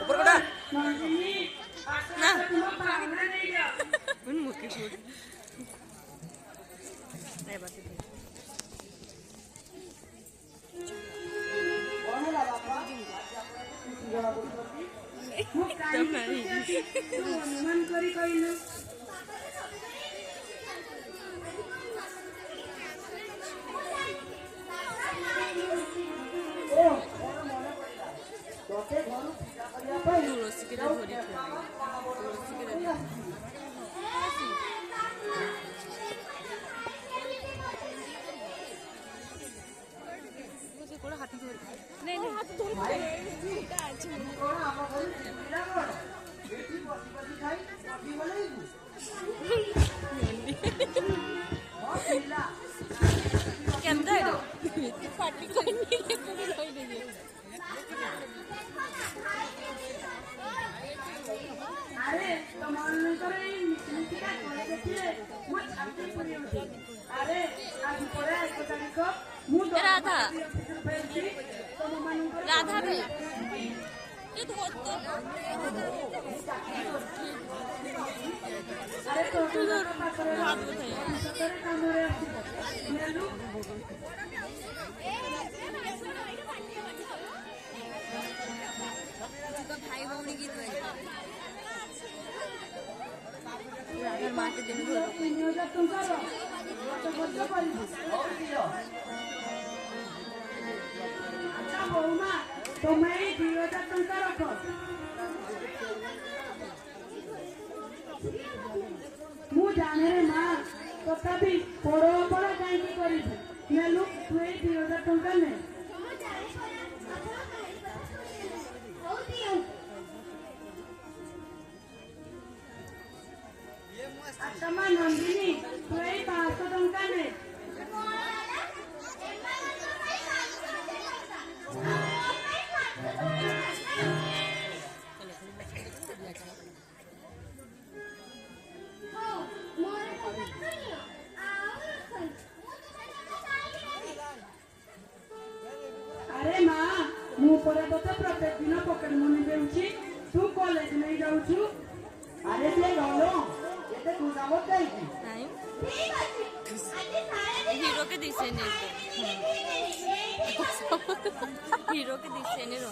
ऊपर कटा ना उन मुके फूट नहीं बात है तब नहीं मन करी कइलो तुलसी के धरी तुलसी के धरी मुझे कोड़ा हाथ धर नहीं नहीं हाथ धर का आज कोण आमा बोल दिला कोण बेटी बसी बसी खाई बसी बोलेगु हां दिला केमदा है पार्टी करनी है पूरी रही नहीं अरे तमाल करे मिठी का करे देखिए मु छाती पड़ी उठी अरे आज पड़े 1 तारीख मु राधा तम मान राधा भी ये तो अरे तो हाथ बताइए सतरे काम रे नेलु तो भाई भौणी गीत राधार माटे दिन घर 3000 टଙ୍କା रो तो खर्च करी अच्छा बहुमा तुम्हें 2000 टଙ୍କା रख मु जाने रे मां तथापि पड़ो पड़ा काई की करी नेलु तू 2000 टଙ୍କା ने अच्छा मां नंदिनी तू 500 टଙ୍କା ने अरे मां मु परे तो प्रत्येक दिन पॉकेट मनी देउची तू कॉलेज नहीं जाउछु अरे से गलो एते गुना मत जाई नहीं ठीक अछि आज हीरो के दिसे नहीं हीरो के दिसे नहीं रो